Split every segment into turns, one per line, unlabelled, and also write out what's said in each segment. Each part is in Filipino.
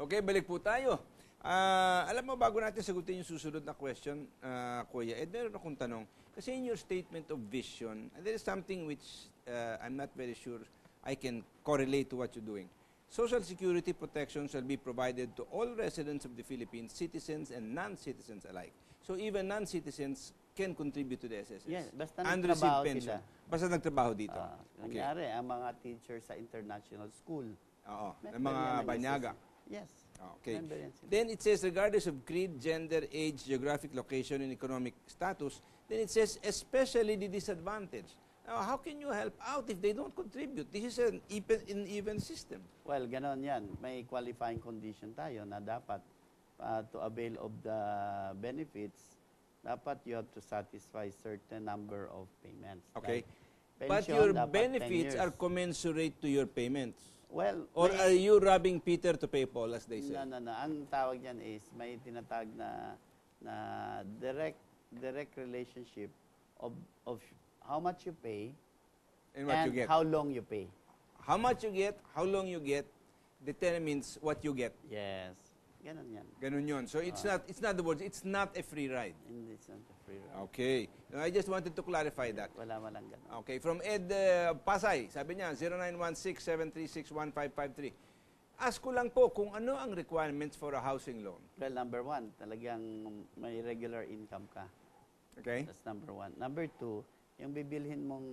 Okay, balik po tayo. Alam mo, bago natin sagutin yung susunod na question, Kuya Ed, meron akong tanong. Kasi in your statement of vision, there is something which I'm not very sure I can correlate to what you're doing. Social security protection shall be provided to all residents of the Philippines, citizens and non-citizens alike. So even non-citizens can contribute to the SSS.
Yes, basta
and
nagtrabaho
receive pension.
sila.
Basta nagtrabaho dito. Okay.
Nangyari, ang mga teachers sa international school.
Oo, ng
member
mga
yan ng
banyaga.
SSS. Yes.
Okay.
Member yan sila.
Then it says, regardless of creed, gender, age, geographic location, and economic status, then it says, especially the disadvantaged. Now, how can you help out if they don't contribute? This is an even system.
Well, ganon yan. May qualifying condition tayo na dapat to avail of the benefits, dapat you have to satisfy certain number of payments.
Okay.
Like
But
pension,
your
dapat 10
benefits
years.
are commensurate to your payments.
Well,
Or
may-
are you robbing Peter to pay Paul, as they say?
No. Ang tawag yan is may tinatag na direct relationship of how much you pay
And what you get.
how long you pay.
How much you get, how long you get, determines what you get.
Yes. Ganon yan.
Ganun yun. So it's not the words, it's not a free ride.
Hindi, it's not a free ride.
Okay. I just wanted to clarify that.
Wala malang ganon.
Okay, from Ed Pasay, sabi niya, 0916-736-1553. Ask ko lang po kung ano ang requirements for a housing loan.
Well, number one, talagang may regular income ka.
Okay?
That's number one. Number two, yung bibilhin mong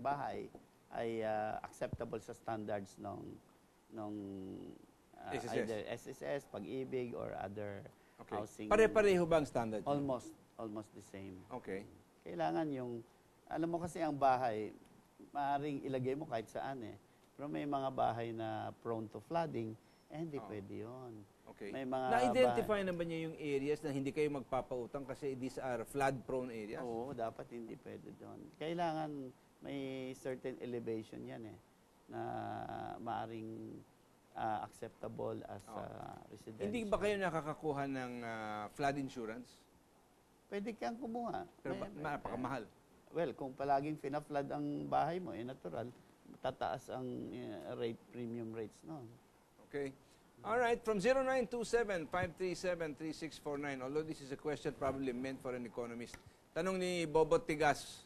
bahay ay acceptable sa standards nung
SSS.
either SSS, Pag-ibig, or other
Okay.
housing.
Pare-pareho ba ang standard?
Almost the same.
Okay.
Kailangan yung, alam mo kasi ang bahay, maaaring ilagay mo kahit saan eh. Pero may mga bahay na prone to flooding, hindi pwede yun.
Okay.
May mga
Na-identify na ba niya yung areas na hindi kayo magpapautang kasi these are flood-prone areas?
Oo, dapat hindi pwede doon. Kailangan may certain elevation yan eh, na maaring acceptable as residential.
Hindi ba kayo nakakakuha ng flood insurance?
Pwede kang kumuha.
Pero napakamahal.
Well, kung palaging fina-flood ang bahay mo, natural, tataas ang premium rates noon.
Okay. All right, from 0927-537-3649, although this is a question probably meant for an economist, tanong ni Bobot Tigas,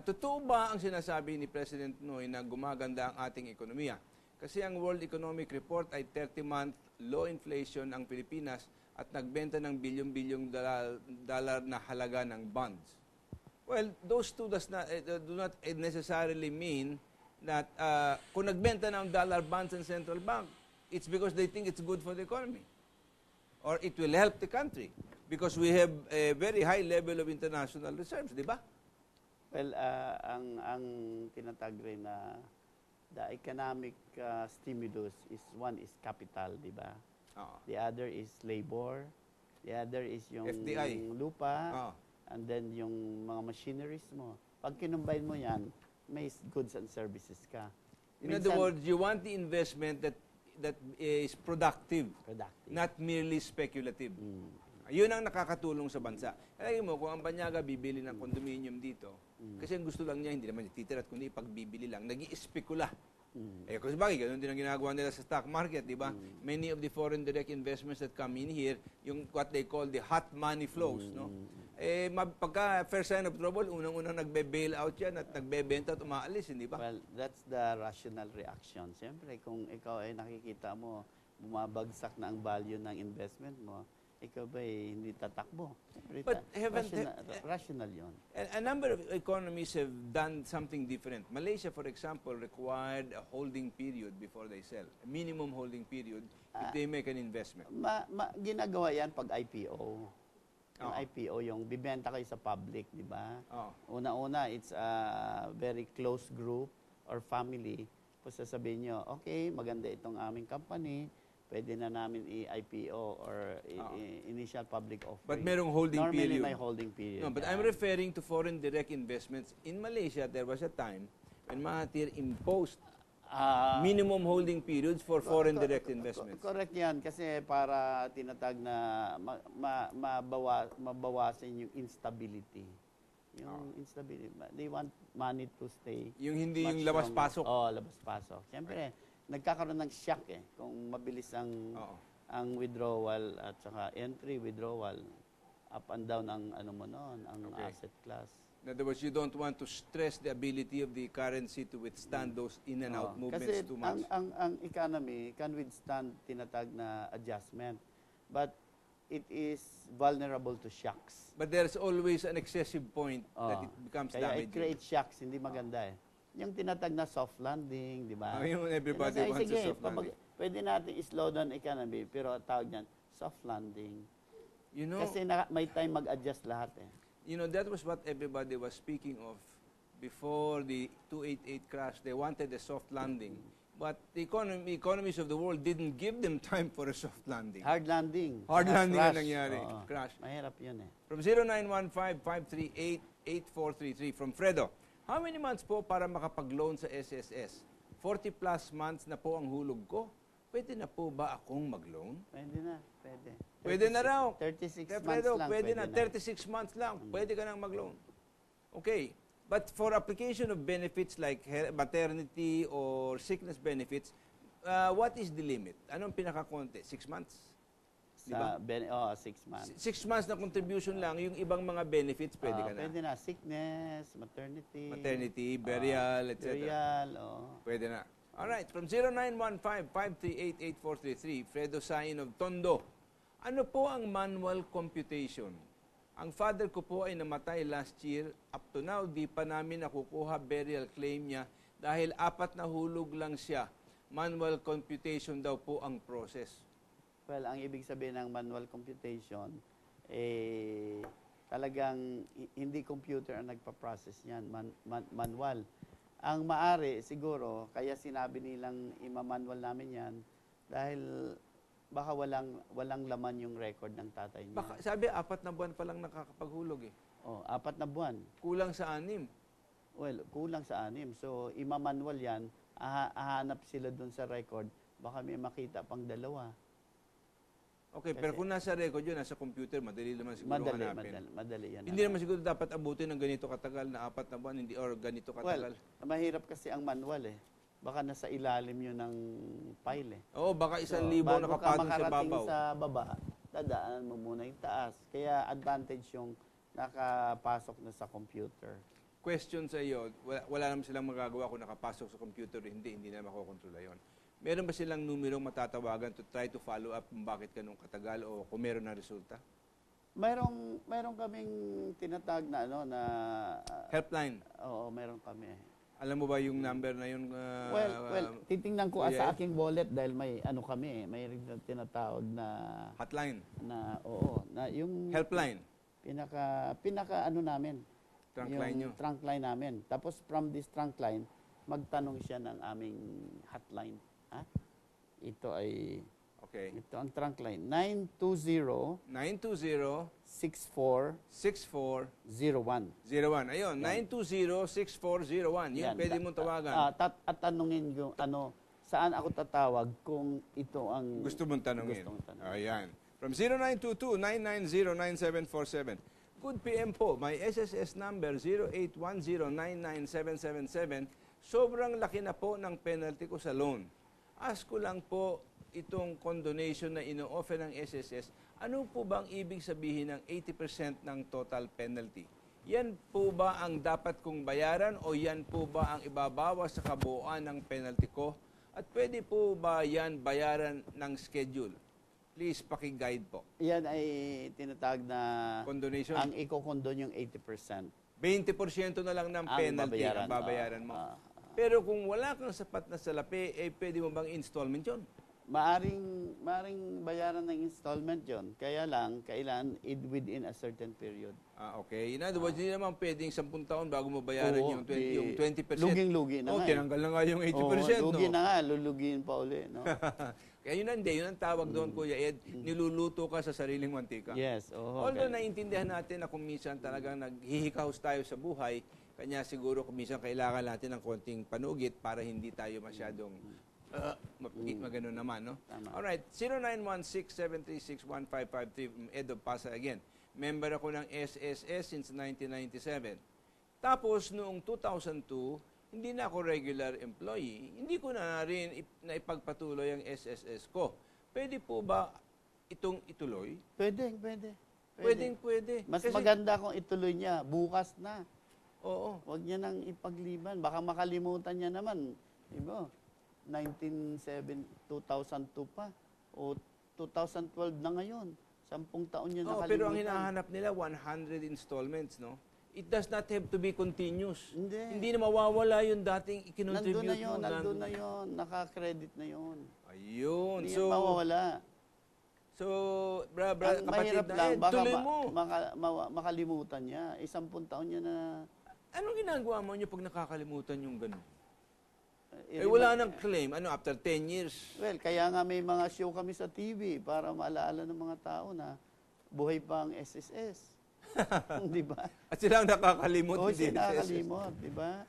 totoo ba ang sinasabi ni President Noy na gumaganda ang ating ekonomiya? Kasi ang World Economic Report ay 30-month low inflation ang Pilipinas at nagbenta ng bilyong-bilyong dollar na halaga ng bonds. Well, those two do not necessarily mean that kung nagbenta ng dollar bonds ng central bank, it's because they think it's good for the economy. Or it will help the country because we have a very high level of international reserves, di ba?
Well, ang tinatag rin na the economic stimulus is one is capital, di ba? The other is labor. The other is yung
FDI.
lupa. And then yung mga machineries mo. Pag kinumbine mo yan, may goods and services ka.
In other words, you want the investment that is productive, not merely speculative. Yun ang nakakatulong sa bansa. Kaya mo, kung ang banyaga bibili ng condominium dito, kasi ang gusto lang niya, hindi naman titirat, kundi pagbibili lang, nag-i-speculate. Kasi bakit, ganun din ang ginagawa nila sa stock market, di ba? Many of the foreign direct investments that come in here, yung what they call the hot money flows, no? Pagka first sign of trouble, unang-unang nagbe-bail out yan at nagbebenta at umaalis, hindi ba?
Well, that's the rational reaction. Siyempre, kung ikaw ay nakikita mo, bumabagsak na ang value ng investment mo, ikaw ba hindi tatakbo?
But
rational yun.
A number of economies have done something different. Malaysia, for example, required a holding period before they sell. A minimum holding period if they make an investment.
Ginagawa yan pag IPO. Yung IPO, yung bibenta kayo sa public, di ba? Una-una, it's a very close group or family. Tapos sasabihin nyo, okay, maganda itong aming company, pwede na namin i-IPO or initial public offering.
But merong holding period.
Normally may holding period.
No, but I'm referring to foreign direct investments. In Malaysia, there was a time when Mahathir imposed minimum holding periods for foreign direct investments.
Correct yan. Kasi para tinatag na mabawasan yung instability. Yung instability. They want money to stay.
Yung hindi yung labas-pasok.
Labas-pasok. Siyempre, nagkakaroon ng shock kung mabilis ang withdrawal at saka entry, withdrawal, up and down ang asset class.
In other words, you don't want to stress the ability of the currency to withstand those in and out movements too much.
Kasi ang economy can withstand tinatag na adjustment, but it is vulnerable to shocks.
But there's always an excessive point that it becomes
Kaya
damaging.
it creates shocks, hindi maganda Yung tinatag na soft landing, di ba?
Yung everybody wants a soft landing.
Pwede natin i-slow down economy, pero tawag niyan, soft landing.
You know,
Kasi may time mag-adjust lahat
You know, that was what everybody was speaking of before the 288 crash. They wanted a soft landing. But the economies of the world didn't give them time for a soft landing.
Hard landing.
Hard landing
crash.
ang nangyari. Crash.
Mahirap yun
From 0915-538-8433 from Fredo. How many months po para makapag-loan sa SSS? 40 plus months na po ang hulog ko. Pwede na po ba akong mag-loan?
Pwede na, pwede.
Pwede na raw.
36
Kaya
months lang.
Pwede na. 36 months lang. Pwede ka nang mag-loan. Okay. But for application of benefits like maternity or sickness benefits, what is the limit? Anong pinakakonti? 6 months?
Sa 6 months.
6 months na contribution lang, yung ibang mga benefits, pwede ka na.
Pwede na. Sickness, maternity.
Maternity, burial, etc.
Burial,
Pwede na. Alright, from 0915-538-8433, Fredo Sain of Tondo. Ano po ang manual computation? Ang father ko po ay namatay last year. Up to now, di pa namin nakukuha burial claim niya dahil 4 na hulog lang siya. Manual computation daw po ang process.
Well, ang ibig sabihin ng manual computation, talagang hindi computer ang nagpa-process niyan, manual. Ang maari, siguro, kaya sinabi nilang ima-manual namin yan, dahil baka walang laman yung record ng tatay niya.
Baka, sabi, 4 na buwan pa lang nakakapaghulog
4 na buwan.
Kulang sa 6.
Well, kulang sa 6. So, ima-manual yan, hahanap sila dun sa record, baka may makita pang 2.
Okay, pero kung nasa record yun, nasa computer, madali naman siguro hanapin.
Madali yan.
Hindi naman siguro dapat abutin ng ganito katagal na 4 na buwan, hindi, or ganito katagal.
Well, mahirap kasi ang manual Baka nasa ilalim yun ng file
Oo, baka 1,000 nakapatong sa babaw.
Bago ka makarating sa baba, dadaan mo muna yung taas. Kaya advantage yung nakapasok na sa computer.
Question sa iyo, wala naman silang magagawa kung nakapasok sa computer, hindi na makokontrola yon. Meron ba silang numerong matatawagan to try to follow up kung bakit ganun katagal o kung meron na resulta?
Meron kaming tinatag na
Helpline?
Oo, meron kami.
Alam mo ba yung number na yun?
Well, titingnan ko sa aking wallet dahil may kami, may tinatawag na
hotline.
Na yung
helpline.
Pinaka namin.
Trunk line nyo.
Trunk line namin. Tapos from this trunk line, magtanong siya ng aming hotline. Ito ay ito ang trunk line. 920-6401. Ayun,
920-6401. Yan, pwede mong tawagan.
At tanungin yung saan ako tatawag kung ito ang
gusto mong tanungin. Ayan. From 0922-990-9747. Good PM po. My SSS number 0810-99777. Sobrang laki na po ng penalty ko sa loan. Ask ko lang po itong condonation na ino-offer ng SSS, ano po ba ang ibig sabihin ng 80% ng total penalty? Yan po ba ang dapat kong bayaran o yan po ba ang ibabawas sa kabuuan ng penalty ko? At pwede po ba yan bayaran ng schedule? Please, paki-guide po.
Yan ay tinatawag na
condonation.
Ang iko-condone yung 80%.
20% na lang ng penalty ang babayaran mo. Pero kung wala kang sapat na salapi, pwede mo bang installment yun?
Maaring bayaran ng installment yon. Kaya lang, kailan within a certain period.
Okay. In other words, hindi naman pwedeng 10 taon bago mo bayaran yung 20%.
Luging-lugi na nga.
Tinanggal na nga yung 80%.
Lugi na nga, lulugin pa uli. No?
Kaya yun ang tawag doon, Kuya Ed, niluluto ka sa sariling mantika.
Yes.
Although naiintindihan natin na kung minsan talagang naghihikaos tayo sa buhay, kanya siguro kung minsan kailangan natin ng konting panugit para hindi tayo masyadong magano naman, no? Alright, 0916-736-1553, Ed of Pasay again. Member ako ng SSS since 1997. Tapos, noong 2002, hindi na ako regular employee, hindi ko na rin na ipagpatuloy ang SSS ko. Pwede po ba itong ituloy?
Pwede.
Pwede.
Mas maganda kung ituloy niya, bukas na.
Oo.
Huwag niya nang ipagliban. Baka makalimutan niya naman. Diba? 2002 pa. O 2012 na ngayon. 10 taon niya nakalimutan.
Pero ang hinahanap nila, 100 installments, no? It does not have to be continuous. Hindi na mawawala yung dating ikinontribute mo.
Nandun na yun. Naka-credit na yun.
Ayun.
Hindi yan mawawala.
So, kapatid
mahirap
na
lang, baka
tuloy mo.
makalimutan niya. 10 taon niya na...
Anong ginagawa mo niyo pag nakakalimutan yung gano'n? Wala nang claim. After 10 years?
Well, kaya nga may mga show kami sa TV para maalaala ng mga tao na buhay pa ang SSS. Di ba?
At sila ang nakakalimot.
Sila nakakalimot, di ba?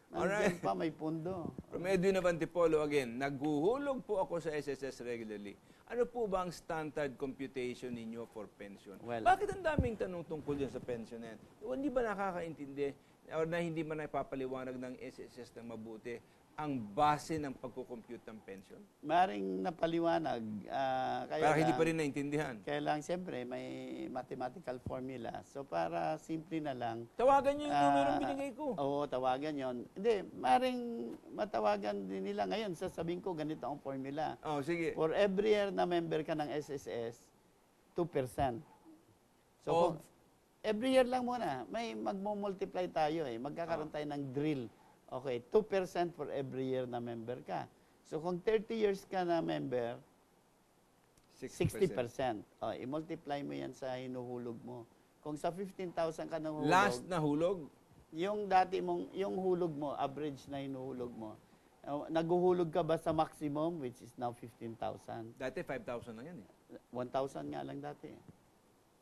Nandiyan pa, may pundo.
From Edwin Avantipolo again, naghuhulog po ako sa SSS regularly. Ano po ba ang standard computation ninyo for pension? Bakit ang daming tanong tungkol dyan sa pension yan? Hindi ba nakakaintindi o na hindi man napapaliwanag ng SSS ng mabuti ang base ng pagkukompute ng pension?
Maring napaliwanag.
Pero hindi pa rin naintindihan.
Kaya lang, siyempre, may mathematical formula. So, para simple na lang.
Tawagan nyo yung numero binigay ko.
Oo, tawagan yon. Hindi, maring matawagan din nila ngayon. Sasabihin ko, ganito ang formula.
Sige.
For every year na member ka ng SSS, 2%. So, every year lang muna. May magmo-multiply tayo eh. Magkakaroon tayo ng drill. Okay, 2% for every year na member ka. So, kung 30 years ka na member, 60%. I-multiply mo yan sa hinuhulog mo. Kung sa 15,000 ka nahuhulog...
Last na hulog?
Yung dati mong, yung hulog mo, average na hinuhulog mo, naghuhulog ka ba sa maximum, which is now 15,000?
Dati 5,000 lang yan eh.
1,000 nga lang dati.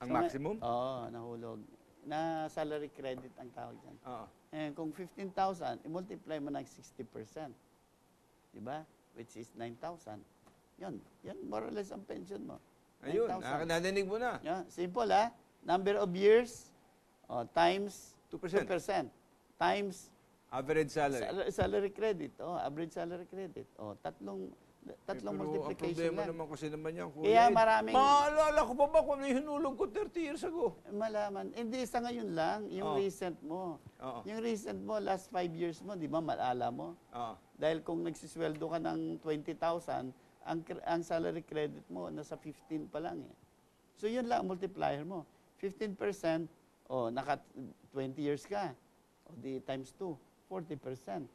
Ang maximum?
Oo, nahulog. Na salary credit ang tawag dyan.
Oo.
Kung 15,000, i-multiply mo ng 60%. Diba? Which is 9,000. Yan more or less ang pension mo.
Ayun, nadinig mo na.
Yeah, simple Number of years times
2%.
Times
average salary.
Salary credit. Average salary credit. Tatlong multiplication
lang. Ang problema naman kasi naman yan.
Kaya maraming...
Maalala ko pa ba kung ano yung hinulog ko 30 years ago?
Malaman. Hindi, sa ngayon lang, yung recent mo. Yung recent mo, last 5 years mo, di ba, maalala mo? Dahil kung nagsisweldo ka ng 20,000, ang salary credit mo, nasa 15 pa lang eh. So, yun lang, multiplier mo. 15%, naka 20 years ka. Di times 2, 40%.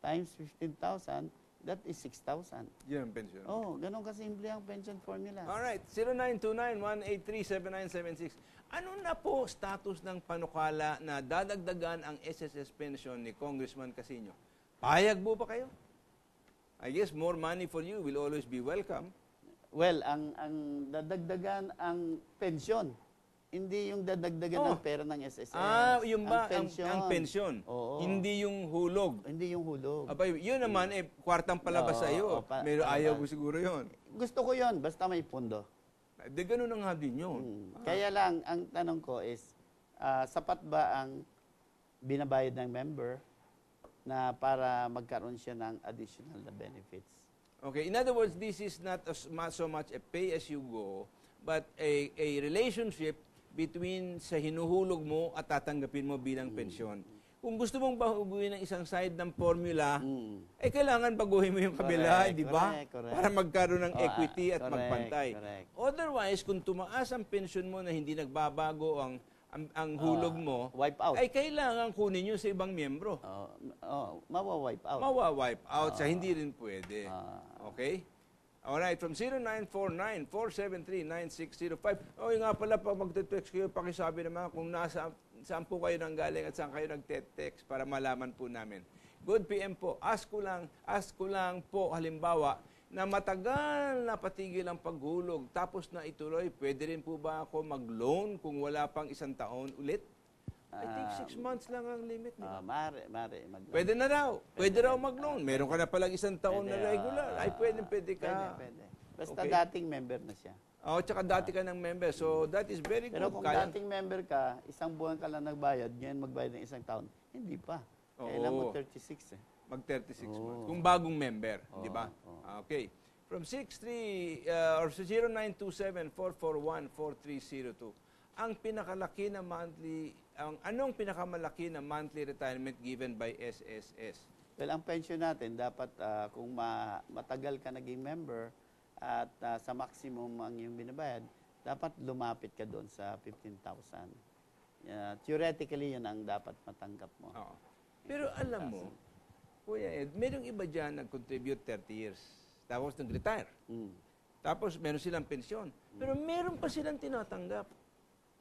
Times 15,000, that is 6,000.
Yan ang pension.
Ganun kasimple ang pension formula.
Alright, 0929-183-7976. Ano na po status ng panukala na dadagdagan ang SSS pension ni Congressman Casino? Payag po pa kayo? I guess more money for you will always be welcome.
Well, ang dadagdagan ang pension. Hindi yung dadagdagan ng pera ng SSS.
Yung ba? Ang pension. Hindi yung hulog.
Hindi yung hulog.
Yun naman, kwartang palabas sa iyo. Pero ayaw mo siguro yun.
Gusto ko yun, basta may pundo.
Ganun na nga din yun.
Kaya lang, ang tanong ko is, sapat ba ang binabayad ng member na para magkaroon siya ng additional na benefits?
Okay, in other words, this is not so much a pay-as-you-go, but a relationship between sa hinuhulog mo at tatanggapin mo bilang pensyon. Kung gusto mong baguhin ng isang side ng formula, kailangan baguhin mo yung kabila, di ba? Para magkaroon ng equity at magpantay. Otherwise, kung tumaas ang pensyon mo na hindi nagbabago ang hulog mo,
wipe out.
Ay kailangan kunin nyo sa ibang miyembro.
Mawa-wipe out.
Mawa-wipe out sa hindi rin pwede. Okay? Alright, from 0949-473-9605. Yung nga pala, pag magte-text kayo, pakisabi naman kung saan po kayo nanggaling at saan kayo nagte-text para malaman po namin. Good PM po. Ask ko lang po, halimbawa, na matagal na patigil ang paghulog, tapos na ituloy, pwede rin po ba ako mag-loan kung wala pang 1 taon ulit? I think 6 months lang ang limit.
Mare.
Pwede na raw. Pwede raw mag-loan. Meron ka na palang 1 taon na regular. Pwede ka.
Pwede. Basta dating member na siya.
Tsaka dati ka ng member. So, that is very good.
Pero kung dating member ka, 1 buwan ka lang nagbayad, ngayon magbayad ng 1 taon, hindi pa. Kailan mo 36 eh.
Mag-36 months. Kung bagong member, di ba? Okay. From 63 or 0927-441-4302. Ang pinakalaki na monthly, anong pinakamalaki na monthly retirement given by SSS?
Well, ang pension natin, dapat kung matagal ka naging member at sa maximum ang iyong binabayad, dapat lumapit ka doon sa 15,000. Theoretically, yun ang dapat matanggap mo.
Oo. Pero alam mo, Kuya Ed, merong iba dyan nag-contribute 30 years. Tapos nag-retire. Tapos meron silang pensyon. Pero meron pa silang tinatanggap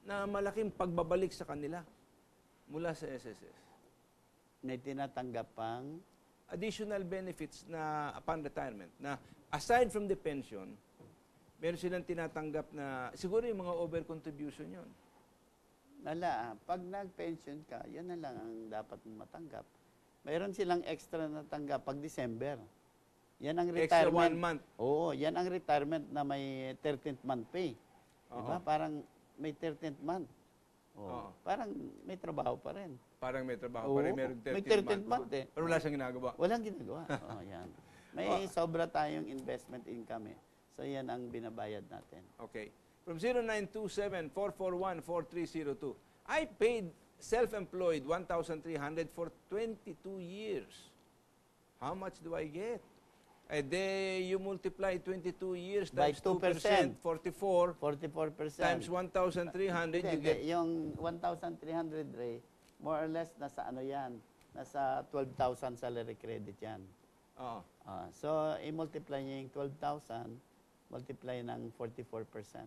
na malaking pagbabalik sa kanila mula sa SSS.
May tinatanggap pang
additional benefits na upon retirement. Na aside from the pension, meron silang tinatanggap na siguro yung mga over-contribution yon.
Pag nag-pension ka, yan na lang ang dapat mo matanggap. Mayroon silang extra na tanggap pag December. Yan ang retirement.
Extra 1 month.
Oo, yan ang retirement na may 13th month pay. Diba? Parang may 13th month. Parang may trabaho pa rin.
Parang may trabaho pa rin.
May 13th month eh.
Pero wala siyang ginagawa.
Walang ginagawa. Yan. May sobra tayong investment income eh. So yan ang binabayad natin.
Okay. From 0927-441-4302. I paid self-employed 1,300 for 22 years. How much do I get? You multiply 22 years
by
times 2%, 44.
44%.
Times 1,300, you get...
Yung 1,300, Ray, more or less, nasa ano yan? Nasa 12,000 salary credit yan. So, i-multiply niya yung 12,000, multiply ng 44%.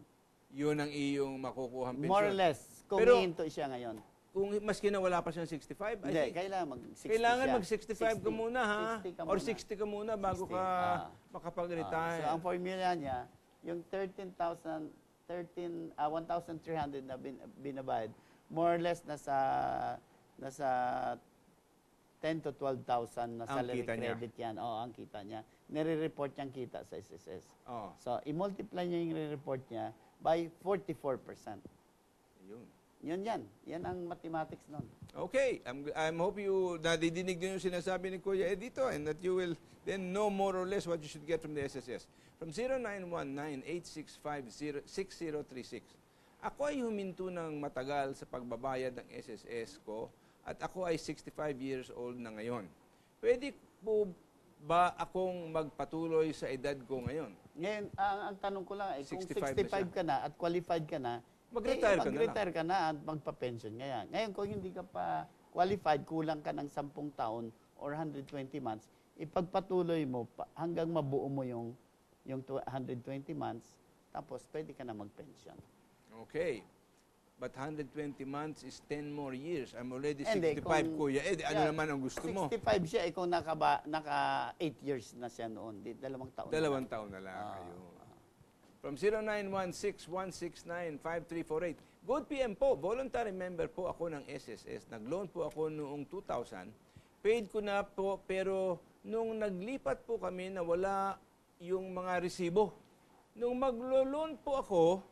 Yun ang iyong makukuhang pensyon.
More or less, kung hihinto siya ngayon.
Kung maski na wala pa siyang 65,
hindi, kailangan mag-60
kailangan mag-65 ka muna, ha? 60 ka muna. Or 60 ka muna bago 60, ka makapag-retire.
So, ang formula niya, yung 1,300 na binabayad, more or less nasa 10 to 12,000 na salary credit yan. Ang kita niya. Nire-report niyang kita sa SSS. So, i-multiply niya yung nire-report niya by 44%. Yun. Yan ang mathematics nun.
Okay. I'm hope you nadidinig nyo yung sinasabi ni Kuya Ed dito and that you will then know more or less what you should get from the SSS. From 0919-865-6036. Ako ay huminto ng matagal sa pagbabayad ng SSS ko at ako ay 65 years old na ngayon. Pwede po ba akong magpatuloy sa edad ko ngayon?
Ngayon, ang tanong ko lang ay kung 65 ka na at qualified ka na, mag-retire ka na at magpa-pension ngayon. Kung hindi ka pa qualified, kulang ka ng 10 taon or 120 months, ipagpatuloy mo hanggang mabuo mo yung 120 months, tapos pwede ka na mag-pension.
Okay. But 120 months is 10 more years. I'm already 65, Kuya. Ano naman ang gusto mo?
65 siya, kung naka 8 years na siya noon. 2 taon.
2 taon na lang. From 0916-169-5348. Good PM po. Voluntary member po ako ng SSS. Nag-loan po ako noong 2000. Paid ko na po, pero nung naglipat po kami na wala yung mga resibo. Nung maglo-loan po ako,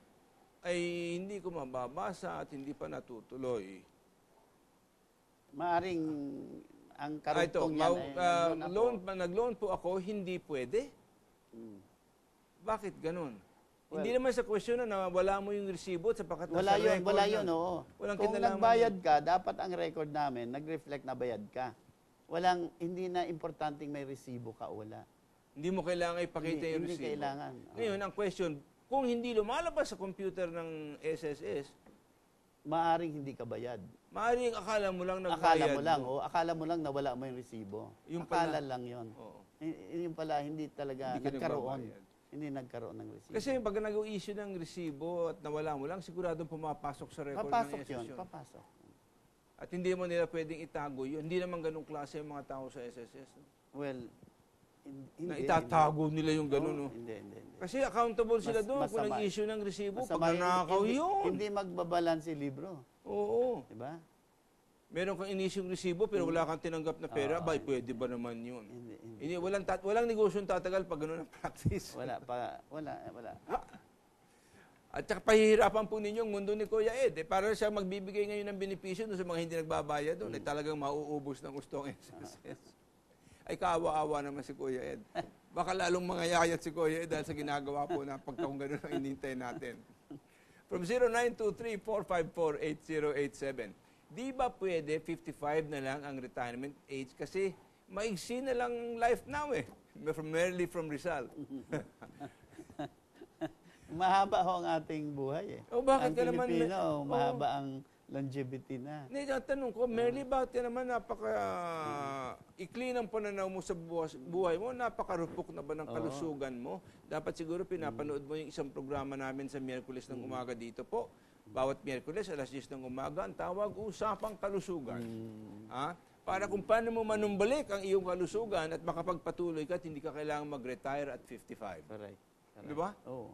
ay hindi ko mababasa at hindi pa natutuloy.
Maaring ang karugtong yan
nag-loan po ako, hindi pwede. Bakit ganun? Hindi naman sa question na wala mo yung resibo at sapakat
wala yun, oo. Kung nagbayad ka, dapat ang record namin, nag-reflect na bayad ka. Hindi na importanteng may resibo ka o wala.
Hindi mo kailangan ipakita yung resibo.
Hindi kailangan.
Ngayon, ang question, kung hindi lumalabas sa computer ng SSS,
maaring hindi ka bayad.
Maaring akala mo lang
nagbayad. Akala mo lang na wala mo yung resibo. Akala lang yun. Yung pala, hindi talaga nagkaroon. Hindi nagkaroon ng resibo.
Kasi pag nag-issue ng resibo at nawala mo lang, siguradong pumapasok sa record ng SSS yun.
Papasok.
At hindi mo nila pwedeng itago yun. Hindi naman ganung klase yung mga tao sa SSS.
Well,
na itatago nila yung gano'n. No?
Hindi.
Kasi accountable sila doon kung nag-issue ng resibo. Pag nanakaw yun.
Hindi magbabalance si libro.
Oo.
Diba?
Meron kang in-issue resibo pero wala kang tinanggap na pera. Pwede ba naman yun? Hindi. Walang negosyong tatagal pag gano'n ang practice.
Wala.
At saka pahihirapan po ninyo ang mundo ni Kuya Ed. Para siya magbibigay ngayon ng benepisyo doon sa mga hindi nagbabayad doon. Talagang mauubos ng gustong SSS. Ay kaawa-awa naman si Kuya Ed. Baka lalong mangayayat si Kuya Ed dahil sa ginagawa po na pagkakung gano'n ang inintay natin. From 0923-454-8087. Di ba pwede 55 na lang ang retirement age? Kasi maigsi na lang life now eh. From Rizal.
Mahaba ho ang ating buhay eh.
Bakit
ang
ka naman?
Pilipino, mahaba ang longevity na.
Tanong ko, Merly, bakit naman ikli ng pananaw mo sa buhay mo? Napakarupok na ba ng kalusugan mo? Dapat siguro pinapanood mo yung isang programa namin sa Miyerkules ng umaga dito po. Bawat Miyerkules, alas 10 ng umaga, ang tawag, Usapang Kalusugan. Para kung paano mo manumbalik ang iyong kalusugan at makapagpatuloy ka at hindi ka kailangan mag-retire at 55.
Correct.
Di ba?
Oo.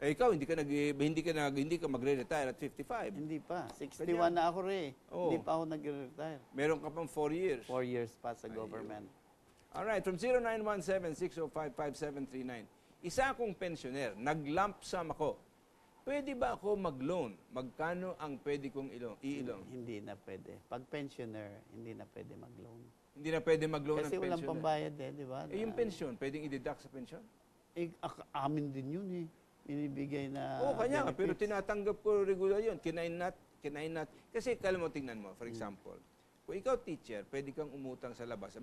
Ikaw, hindi ka magre-retire at 55.
Hindi pa. 61 na ako rin. Hindi pa ako nag-retire.
Meron ka pang 4 years.
4 years pa sa government.
Alright, from 0917-605-5739. Isa akong pensioner, nag-lump sum ako. Pwede ba ako mag-loan? Magkano ang pwede kong i-loan?
Hindi na pwede. Pag pensioner, hindi na pwede mag-loan.
Hindi na pwede mag-loan ng
Kasi
pensioner?
walang pambayad di ba?
Yung pension, pwedeng i-deduct sa pension?
Amin din yun eh. Binibigay na
kanya nga, pero tinatanggap ko regular yun. Can I not? Kasi kala mo, tingnan mo, for example, kung ikaw teacher, pwede kang umutang sa labas.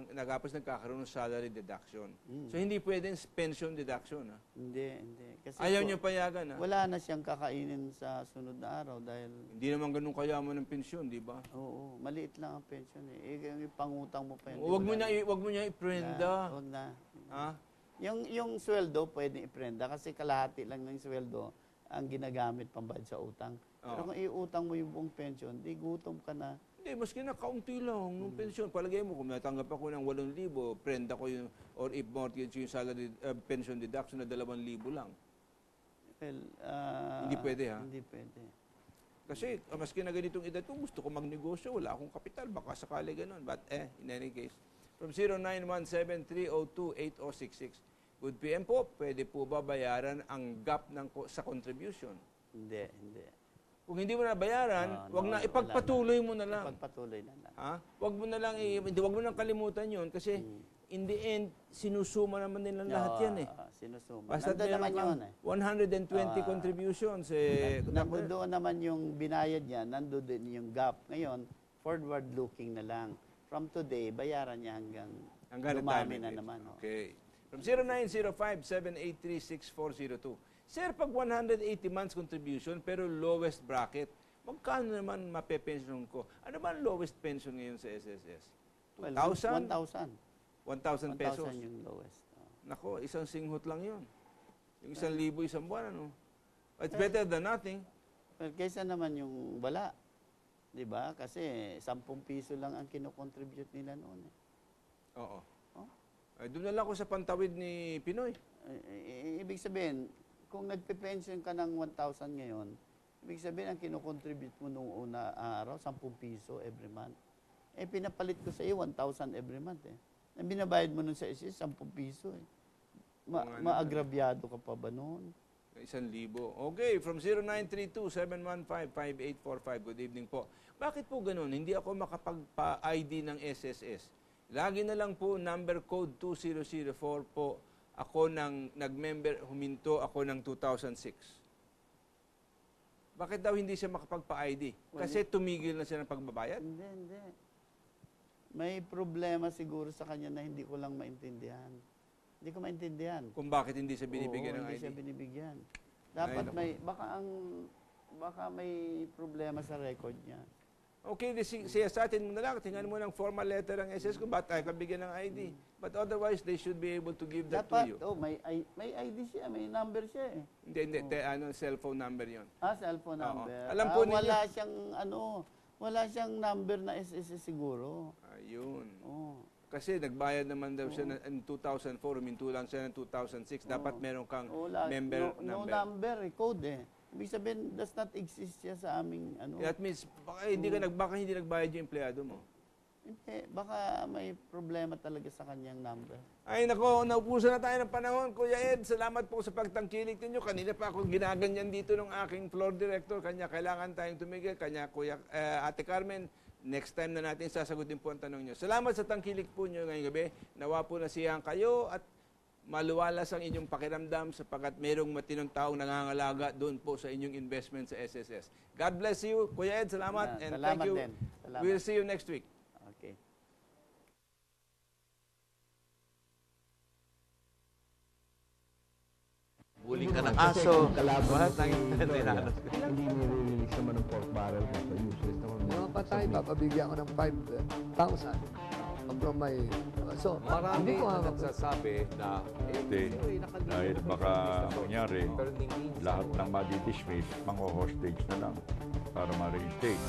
Nagapos nagkakaroon ng salary deduction. So, hindi pwedeng pension deduction. Ha?
Hindi. Kasi
ayaw niyo payagan. Ha?
Wala na siyang kakainin sa sunod na araw dahil...
Hindi naman ganun kayaman ng pensyon, di ba?
Oo, maliit lang ang pension eh. Yung pangutang mo pa yun.
Wag mo niya iprenda.
Huwag na.
Ha?
Yung sweldo, pwede iprenda kasi kalahati lang ng sweldo ang ginagamit pambayad sa utang. Pero kung iutang mo yung buong pension, di gutom ka na.
Hindi, maski na kaunti lang ng pension. Palagay mo, kung natanggap ako ng 8,000, prenda ko yung, or if mortgage yung salary, pension deduction na 2,000 lang.
Well,
hindi pwede ha?
Hindi pwede.
Kasi, maski na ganitong edad ko, gusto ko magnegosyo, wala akong kapital, baka sakali ganun. But in any case, from 0917-302-8066. Good PM po, pwede po ba bayaran ang gap sa contribution?
Hindi.
Kung hindi mo na bayaran, wag na ipagpatuloy mo na lang.
Ipagpatuloy na lang.
Wag mo na lang wag mo nang kalimutan 'yon kasi in the end sinusuma naman nila lahat 'yan eh.
Sinusuma.
Basta
naman 'yon eh.
120 contributions
nandoon naman yung binayad niya, nandoon din yung gap. Ngayon, forward looking na lang. From today, bayaran niya hanggang dumami na naman.
Okay. From 0905-783-6402. Sir, pag 180 months contribution pero lowest bracket, magkano naman mape-pension ko? Ano ba ang lowest pension ngayon sa SSS?
1,000?
1,000 pesos?
1,000 yung lowest.
Nako, isang singhot lang yun. Yung 1,000 isang buwan, ano? It's better than nothing.
Well, kaysa naman yung wala. Diba? Kasi 10 piso lang ang kinocontribute nila noon.
Oo. Ay, doon na lang ako sa pantawid ni Pinoy.
Ibig sabihin, kung nagpe-pension ka ng 1,000 ngayon, ibig sabihin ang kinocontribute mo nung una araw, 10 piso every month. Pinapalit ko sa iyo 1,000 every month eh. Ang binabayad mo nun sa SS, 10 piso eh. Maagrabyado ka pa ba noon?
1,000. Okay, from 0932-715-5845. Good evening po. Bakit po ganun? Hindi ako makapagpa-ID ng SSS. Lagi na lang po number code 2004 po ako nag-member, huminto ako ng 2006. Bakit daw hindi siya makapagpa-ID? Kasi tumigil na siya ng pagbabayad?
Hindi. May problema siguro sa kanya na hindi ko lang maintindihan. Hindi ko maintindihan.
Kung bakit hindi siya binibigyan ng ID?
Hindi siya binibigyan. Dapat baka may problema sa record niya.
Okay, siya sa atin mo na lang. Tingnan mo ng formal letter ng SS kung ba't tayo kabigyan ng ID. But otherwise, they should be able to give that to you.
May ID siya, may number siya eh.
Hindi. Cellphone number yon.
Cellphone number.
Alam po ninyo.
Wala siyang number na SSS siguro.
Ayun.
Kasi
nagbayad naman daw siya in 2004, huminto lang siya ng 2006. Dapat meron kang member number.
No number, code eh. Ibig sabihin, does not exist siya sa aming
That means, baka hindi nagbayad yung empleyado mo.
Hindi, baka may problema talaga sa kanyang number.
Ay nako, naupusan na tayo ng panahon. Kuya Ed, salamat po sa pagtangkilik ninyo. Kanina pa ako ginaganyan dito ng aking floor director. Kanya kailangan tayong tumigil. Kanya Kuya Ate Carmen, next time na natin sasagutin po ang tanong nyo. Salamat sa tangkilik po nyo ngayong gabi. Nawa po nasiyang kayo at maluwalas ang inyong pakiramdam sapagkat mayroong matinong taong nangangalaga doon po sa inyong investment sa SSS. God bless you. Kuya Ed, salamat. And
Salamat
thank you.
din. Salamat.
We'll see you next week.
Okay.
Huling ka ng aso.
Kalaban
Hindi
nire-release naman ng pork barrel ko. So useless naman.
Mga patay, papabigyan ko ng 5,000 from my... So,
Marami
hindi ko
na nagsasabi na
Hindi. Dahil baka mangyari, lahat ng madi-dismiss, mang-hostage na lang para ma-reinstate.